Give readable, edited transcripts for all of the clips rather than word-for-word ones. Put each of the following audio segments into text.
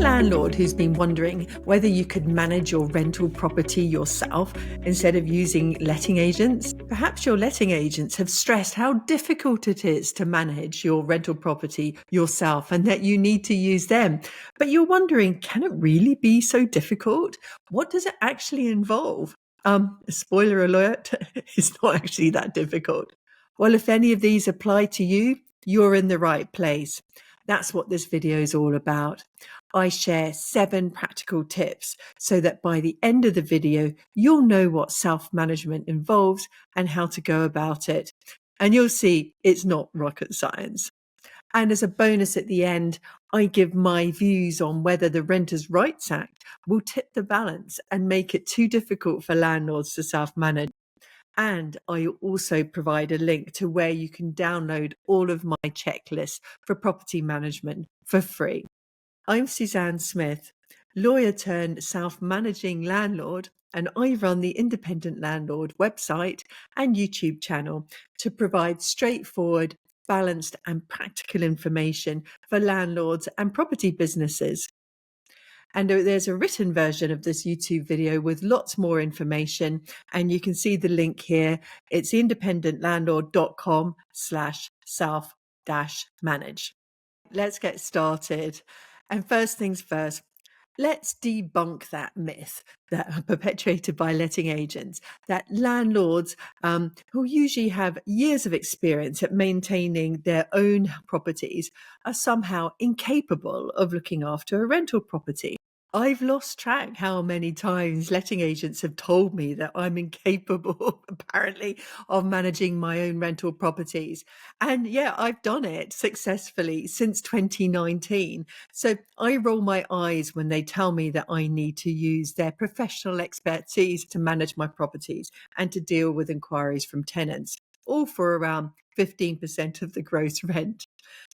landlord who's been wondering whether you could manage your rental property yourself instead of using letting agents? Perhaps your letting agents have stressed how difficult it is to manage your rental property yourself and that you need to use them. But you're wondering, can it really be so difficult? What does it actually involve? Spoiler alert, it's not actually that difficult. Well, if any of these apply to you, you're in the right place. That's what this video is all about. I share 7 practical tips so that by the end of the video, you'll know what self-management involves and how to go about it. And you'll see it's not rocket science. And as a bonus at the end, I give my views on whether the Renters' Rights Act will tip the balance and make it too difficult for landlords to self-manage. And I also provide a link to where you can download all of my checklists for property management for free. I'm Suzanne Smith, lawyer turned self-managing landlord, and I run the Independent Landlord website and YouTube channel to provide straightforward, balanced and practical information for landlords and property businesses. And there's a written version of this YouTube video with lots more information. And you can see the link here. It's independentlandlord.com/self-manage. Let's get started. And first things first, let's debunk that myth that are perpetuated by letting agents, that landlords who usually have years of experience at maintaining their own properties are somehow incapable of looking after a rental property. I've lost track how many times letting agents have told me that I'm incapable, apparently, of managing my own rental properties. And yeah, I've done it successfully since 2019. So I roll my eyes when they tell me that I need to use their professional expertise to manage my properties and to deal with inquiries from tenants, all for around 15% of the gross rent.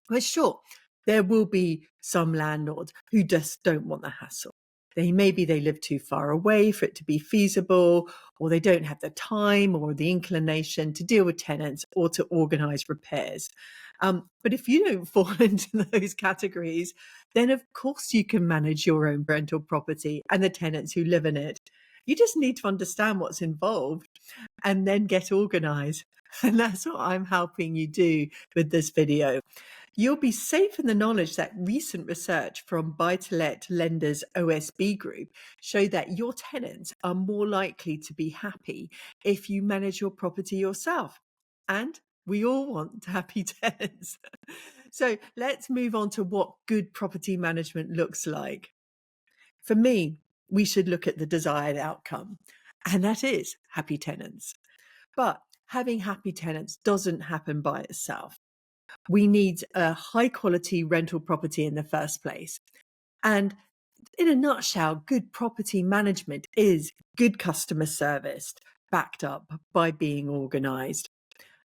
But sure, there will be some landlords who just don't want the hassle. Maybe they live too far away for it to be feasible, or they don't have the time or the inclination to deal with tenants or to organise repairs. But if you don't fall into those categories, then of course you can manage your own rental property and the tenants who live in it. You just need to understand what's involved and then get organised. And that's what I'm helping you do with this video. You'll be safe in the knowledge that recent research from Buy-to-Let Lenders OSB Group show that your tenants are more likely to be happy if you manage your property yourself. And we all want happy tenants. So let's move on to what good property management looks like. For me, we should look at the desired outcome, and that is happy tenants. But having happy tenants doesn't happen by itself. We need a high quality rental property in the first place. And in a nutshell, good property management is good customer service backed up by being organized.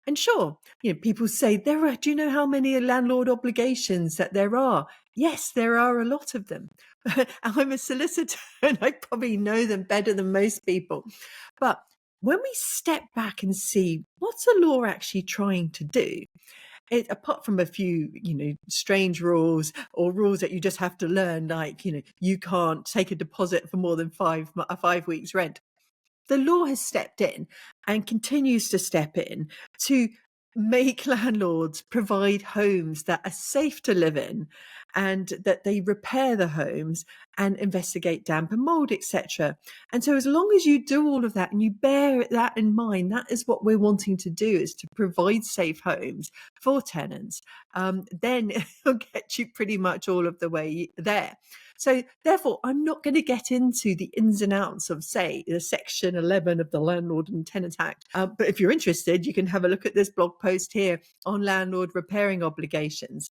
And sure, people say do you know how many landlord obligations that there are? Yes, there are a lot of them. I'm a solicitor and I probably know them better than most people. But when we step back and see what's the law actually trying to do, apart from a few, strange rules or rules that you just have to learn, like, you can't take a deposit for more than 5 weeks rent. The law has stepped in and continues to step in to make landlords provide homes that are safe to live in and that they repair the homes and investigate damp and mold, etc. And so as long as you do all of that and you bear that in mind, that is what we're wanting to do, is to provide safe homes for tenants. Then it'll get you pretty much all of the way there. So therefore, I'm not going to get into the ins and outs of, say, the Section 11 of the Landlord and Tenant Act. But if you're interested, you can have a look at this blog post here on landlord repairing obligations.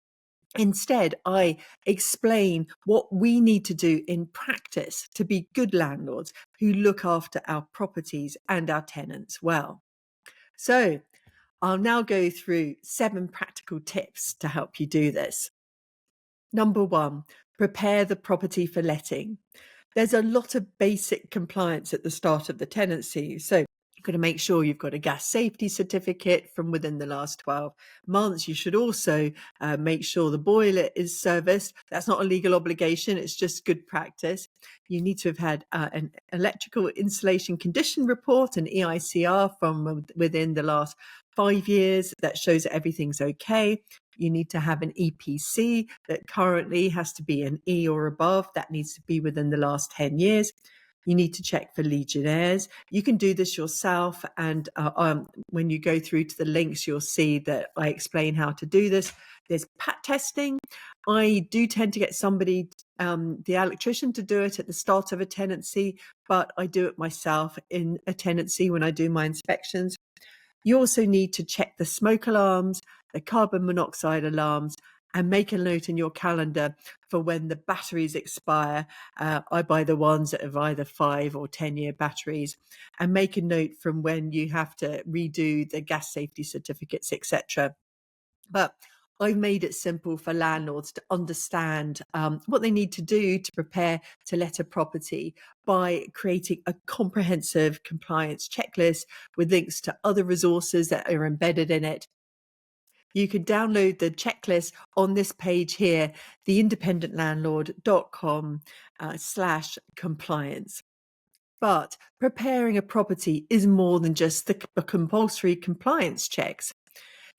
Instead, I explain what we need to do in practice to be good landlords who look after our properties and our tenants well. So I'll now go through 7 practical tips to help you do this. Number 1, prepare the property for letting. There's a lot of basic compliance at the start of the tenancy. So You've got to make sure you've got a gas safety certificate from within the last 12 months. You should also make sure the boiler is serviced. That's not a legal obligation, it's just good practice. You need to have had an electrical installation condition report, an EICR, from within the last 5 years that shows that everything's okay. You need to have an EPC that currently has to be an E or above. That needs to be within the last 10 years. You need to check for Legionnaires. You can do this yourself. And when you go through to the links, you'll see that I explain how to do this. There's pat testing. I do tend to get somebody, the electrician, to do it at the start of a tenancy, but I do it myself in a tenancy when I do my inspections. You also need to check the smoke alarms, the carbon monoxide alarms, and make a note in your calendar for when the batteries expire. I buy the ones that have either 5 or 10-year batteries, and make a note from when you have to redo the gas safety certificates, etc. But I've made it simple for landlords to understand what they need to do to prepare to let a property by creating a comprehensive compliance checklist with links to other resources that are embedded in it. You can download the checklist on this page here, theindependentlandlord.com /compliance. But preparing a property is more than just the compulsory compliance checks.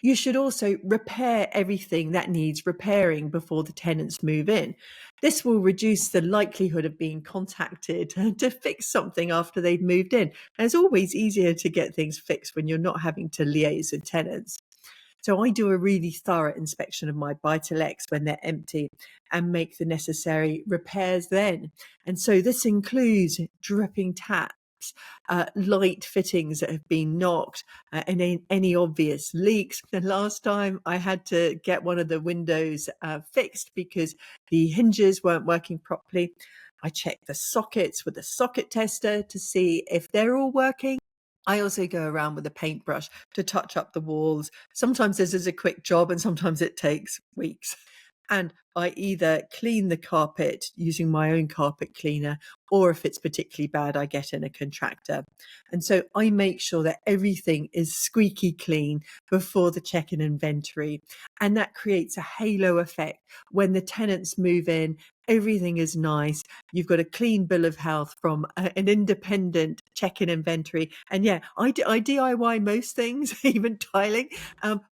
You should also repair everything that needs repairing before the tenants move in. This will reduce the likelihood of being contacted to fix something after they've moved in. And it's always easier to get things fixed when you're not having to liaise with tenants. So I do a really thorough inspection of my buy-to-lets when they're empty and make the necessary repairs then. And so this includes dripping taps, light fittings that have been knocked, and any obvious leaks. The last time I had to get one of the windows fixed because the hinges weren't working properly, I checked the sockets with a socket tester to see if they're all working. I also go around with a paintbrush to touch up the walls. Sometimes this is a quick job and sometimes it takes weeks. And I either clean the carpet using my own carpet cleaner, or if it's particularly bad, I get in a contractor. And so I make sure that everything is squeaky clean before the check-in inventory. And that creates a halo effect. When the tenants move in, everything is nice. You've got a clean bill of health from an independent check-in inventory. And yeah, I DIY most things, even tiling,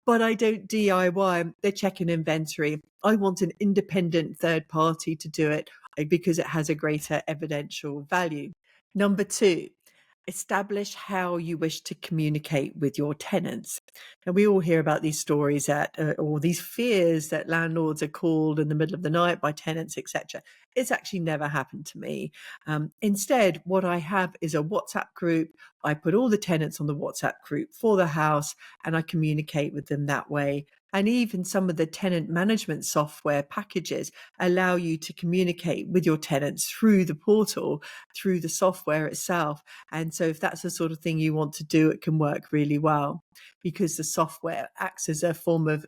but I don't DIY the check-in inventory. I want an independent third party to do it because it has a greater evidential value. Number 2, establish how you wish to communicate with your tenants. And we all hear about these stories or these fears that landlords are called in the middle of the night by tenants, etc. It's actually never happened to me. Instead, what I have is a WhatsApp group. I put all the tenants on the WhatsApp group for the house and I communicate with them that way. And even some of the tenant management software packages allow you to communicate with your tenants through the portal, through the software itself. And so if that's the sort of thing you want to do, it can work really well because the software acts as a form of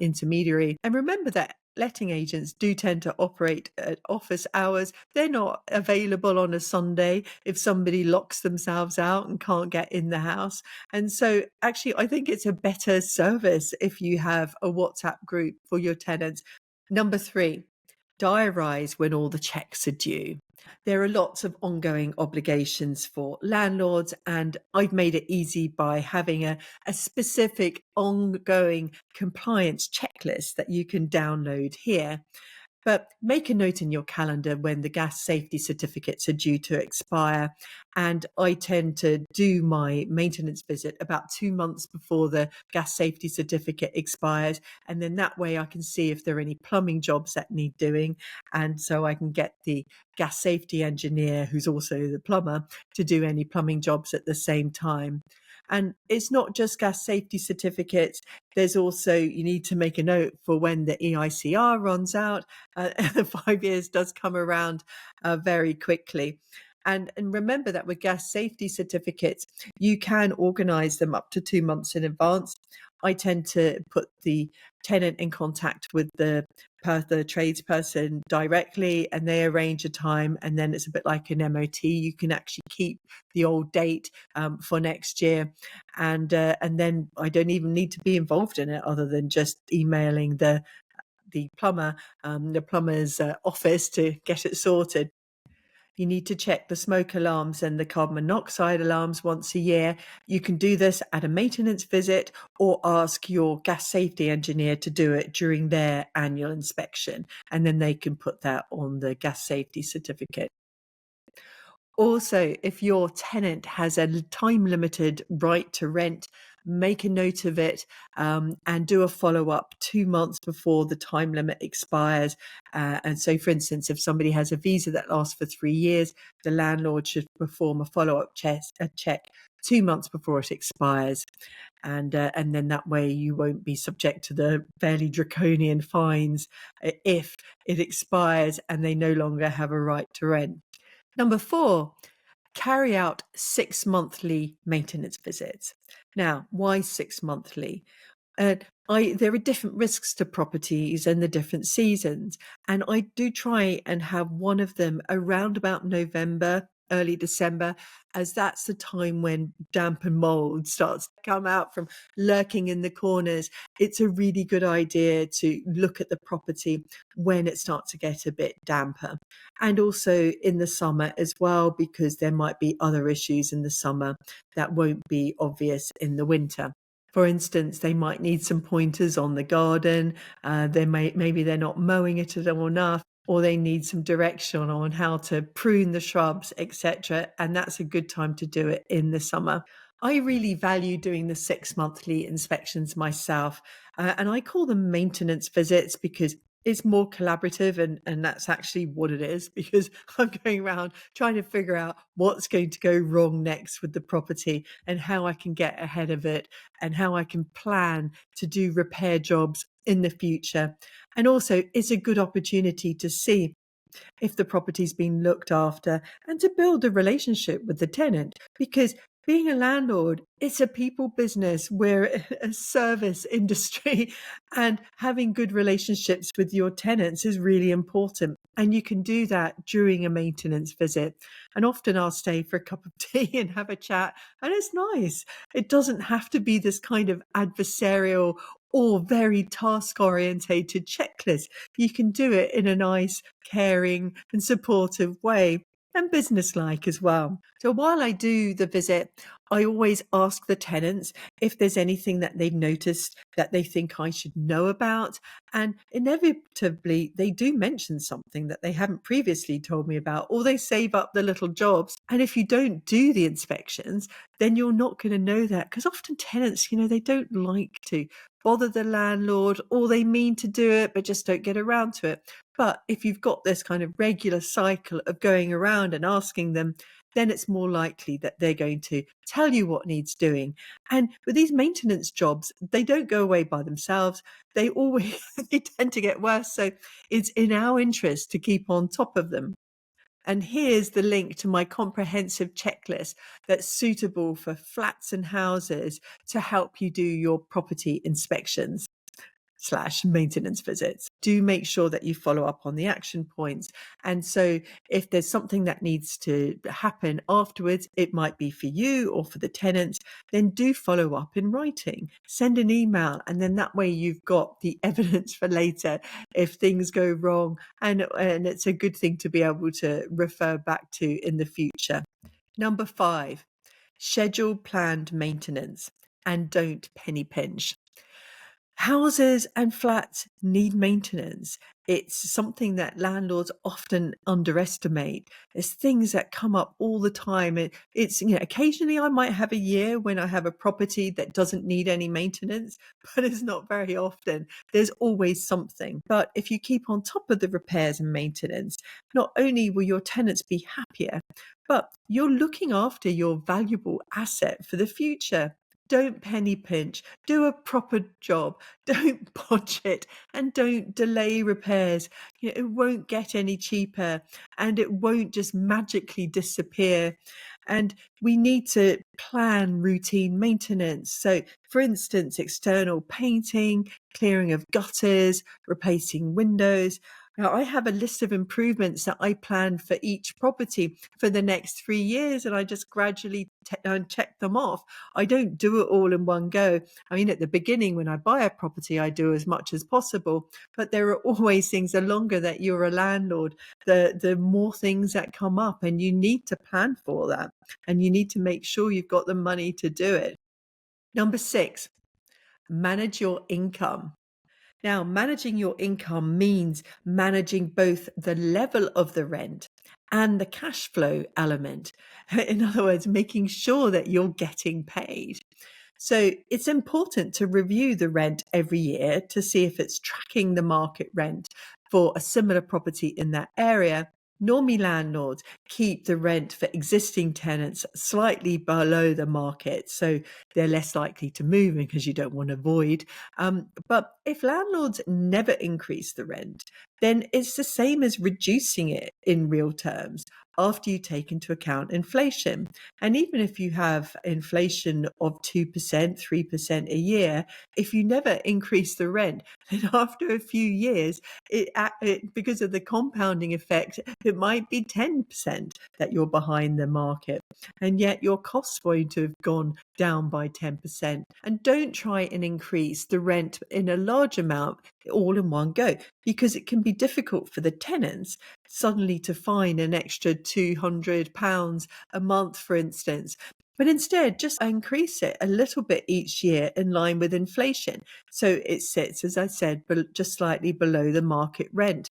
intermediary. And remember that letting agents do tend to operate at office hours. They're not available on a Sunday if somebody locks themselves out and can't get in the house. And so actually, I think it's a better service if you have a WhatsApp group for your tenants. Number 3, diarise when all the checks are due. There are lots of ongoing obligations for landlords, and I've made it easy by having a specific ongoing compliance checklist that you can download here. But make a note in your calendar when the gas safety certificates are due to expire. And I tend to do my maintenance visit about 2 months before the gas safety certificate expires. And then that way I can see if there are any plumbing jobs that need doing. And so I can get the gas safety engineer, who's also the plumber, to do any plumbing jobs at the same time. And it's not just gas safety certificates. There's also, you need to make a note for when the EICR runs out. The 5 years does come around very quickly. And remember that with gas safety certificates, you can organise them up to 2 months in advance. I tend to put the tenant in contact with the tradesperson directly, and they arrange a time, and then it's a bit like an MOT. You can actually keep the old date for next year, and then I don't even need to be involved in it other than just emailing the plumber's office to get it sorted. You need to check the smoke alarms and the carbon monoxide alarms once a year. You can do this at a maintenance visit or ask your gas safety engineer to do it during their annual inspection, and then they can put that on the gas safety certificate. Also, if your tenant has a time-limited right to rent, make a note of it, and do a follow-up 2 months before the time limit expires. And so, for instance, if somebody has a visa that lasts for 3 years, the landlord should perform a follow-up check 2 months before it expires. And then that way you won't be subject to the fairly draconian fines if it expires and they no longer have a right to rent. Number 4, carry out 6 monthly maintenance visits. Now, why 6 monthly? There are different risks to properties and the different seasons, and I do try and have one of them around about November, early December, as that's the time when damp and mold starts to come out from lurking in the corners. It's a really good idea to look at the property when it starts to get a bit damper, and also in the summer as well, because there might be other issues in the summer that won't be obvious in the winter. For instance, they might need some pointers on the garden. Maybe they're not mowing it enough, or they need some direction on how to prune the shrubs, etc. And that's a good time to do it in the summer. I really value doing the 6 monthly inspections myself, and I call them maintenance visits because it's more collaborative, and that's actually what it is, because I'm going around trying to figure out what's going to go wrong next with the property and how I can get ahead of it and how I can plan to do repair jobs in the future. And also, it's a good opportunity to see if the property's been looked after and to build a relationship with the tenant, because being a landlord, it's a people business. We're a service industry, and having good relationships with your tenants is really important. And you can do that during a maintenance visit. And often I'll stay for a cup of tea and have a chat, and it's nice. It doesn't have to be this kind of adversarial or very task orientated checklist. You can do it in a nice, caring, and supportive way, and businesslike as well. So while I do the visit, I always ask the tenants if there's anything that they've noticed that they think I should know about. And inevitably, they do mention something that they haven't previously told me about, or they save up the little jobs. And if you don't do the inspections, then you're not going to know that, because often tenants, they don't like to bother the landlord, or they mean to do it but just don't get around to it. But if you've got this kind of regular cycle of going around and asking them, then it's more likely that they're going to tell you what needs doing. And with these maintenance jobs, they don't go away by themselves. They always they tend to get worse. So it's in our interest to keep on top of them. And here's the link to my comprehensive checklist that's suitable for flats and houses to help you do your property inspections / maintenance visits. Do make sure that you follow up on the action points. And so if there's something that needs to happen afterwards, it might be for you or for the tenants, then do follow up in writing. Send an email, and then that way you've got the evidence for later if things go wrong. And it's a good thing to be able to refer back to in the future. Number 5, schedule planned maintenance and don't penny pinch. Houses and flats need maintenance. It's something that landlords often underestimate. There's things that come up all the time. Occasionally I might have a year when I have a property that doesn't need any maintenance, but it's not very often. There's always something. But if you keep on top of the repairs and maintenance, not only will your tenants be happier, but you're looking after your valuable asset for the future. Don't penny pinch. Do a proper job. Don't botch it, and don't delay repairs. It won't get any cheaper, and it won't just magically disappear. And we need to plan routine maintenance. So, for instance, external painting, clearing of gutters, replacing windows. Now, I have a list of improvements that I plan for each property for the next 3 years, and I just gradually check them off. I don't do it all in one go. I mean, at the beginning, when I buy a property, I do as much as possible, but there are always things, the longer that you're a landlord, the more things that come up, and you need to plan for that, and you need to make sure you've got the money to do it. Number 6, manage your income. Now, managing your income means managing both the level of the rent and the cash flow element. In other words, making sure that you're getting paid. So it's important to review the rent every year to see if it's tracking the market rent for a similar property in that area. Normally, landlords keep the rent for existing tenants slightly below the market, so they're less likely to move because you don't want to void. But if landlords never increase the rent, then it's the same as reducing it in real terms after you take into account inflation. And even if you have inflation of 2%, 3% a year, if you never increase the rent, then after a few years, because of the compounding effect, it might be 10% that you're behind the market. And yet your costs are going to have gone down by 10%. And don't try and increase the rent in a large amount all in one go, because it can be difficult for the tenants suddenly to find an extra £200 a month, for instance. But instead, just increase it a little bit each year in line with inflation. So it sits, as I said, just slightly below the market rent.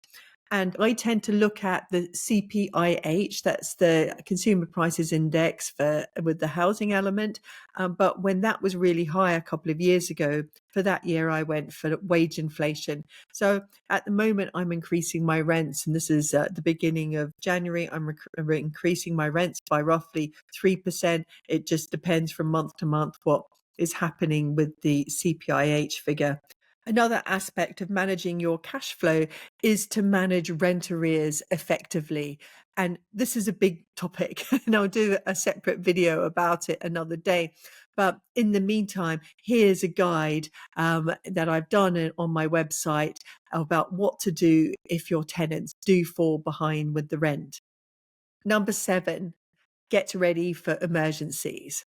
And I tend to look at the CPIH, that's the Consumer Prices Index with the housing element. But when that was really high a couple of years ago, for that year, I went for wage inflation. So at the moment, I'm increasing my rents, and this is at the beginning of January. I'm increasing my rents by roughly 3%. It just depends from month to month what is happening with the CPIH figure. Another aspect of managing your cash flow is to manage rent arrears effectively. And this is a big topic, and I'll do a separate video about it another day. But in the meantime, here's a guide that I've done on my website about what to do if your tenants do fall behind with the rent. Number 7, get ready for emergencies.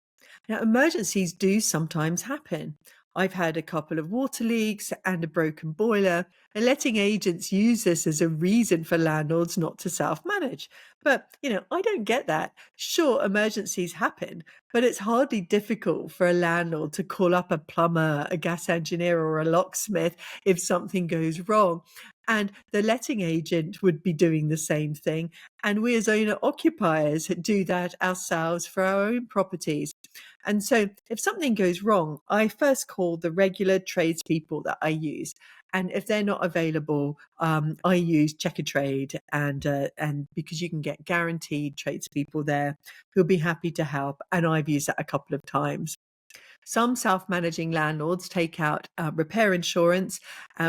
Now, emergencies do sometimes happen. I've had a couple of water leaks and a broken boiler, and letting agents use this as a reason for landlords not to self-manage. But, I don't get that. Sure, emergencies happen, but it's hardly difficult for a landlord to call up a plumber, a gas engineer, or a locksmith if something goes wrong. And the letting agent would be doing the same thing. And we as owner occupiers do that ourselves for our own properties. And so if something goes wrong, I first call the regular tradespeople that I use. And if they're not available, I use Check a Trade, and because you can get guaranteed tradespeople there who'll be happy to help. And I've used that a couple of times. Some self-managing landlords take out repair insurance,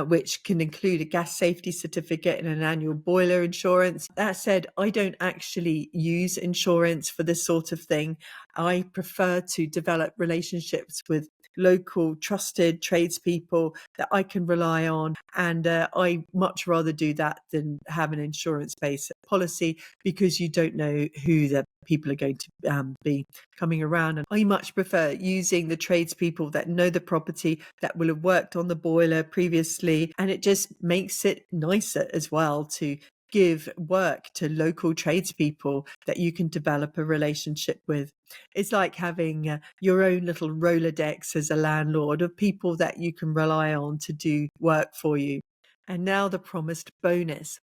which can include a gas safety certificate and an annual boiler insurance. That said, I don't actually use insurance for this sort of thing. I prefer to develop relationships with local trusted tradespeople that I can rely on. And I much rather do that than have an insurance-based policy, because you don't know who the people are going to be coming around. And I much prefer using the tradespeople that know the property, that will have worked on the boiler previously. And it just makes it nicer as well to give work to local tradespeople that you can develop a relationship with. It's like having your own little Rolodex as a landlord of people that you can rely on to do work for you. And now the promised bonus.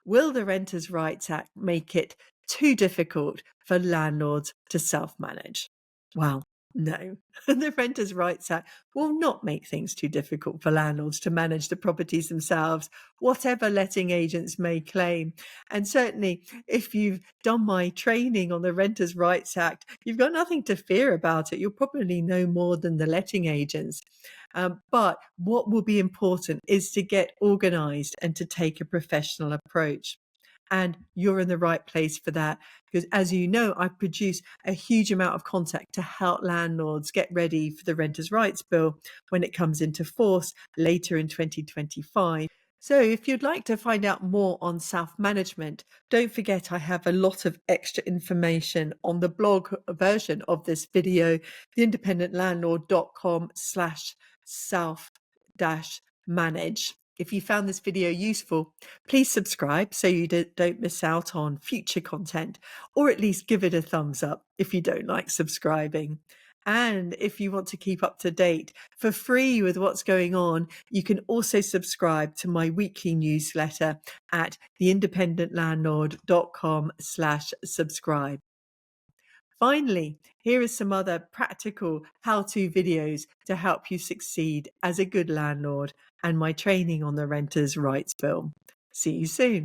Will the Renters' Rights Act make it too difficult for landlords to self-manage? Well, no. The Renters' Rights Act will not make things too difficult for landlords to manage the properties themselves, whatever letting agents may claim. And certainly, if you've done my training on the Renters' Rights Act, you've got nothing to fear about it. You'll probably know more than the letting agents. But what will be important is to get organised and to take a professional approach. And you're in the right place for that because, as you know, I produce a huge amount of content to help landlords get ready for the Renters' Rights Bill when it comes into force later in 2025. So if you'd like to find out more on self-management, don't forget I have a lot of extra information on the blog version of this video, theindependentlandlord.com/self-manage. If you found this video useful, please subscribe so you don't miss out on future content, or at least give it a thumbs up if you don't like subscribing. And if you want to keep up to date for free with what's going on, you can also subscribe to my weekly newsletter at theindependentlandlord.com/subscribe. Finally, here are some other practical how-to videos to help you succeed as a good landlord and my training on the Renters' Rights Bill. See you soon.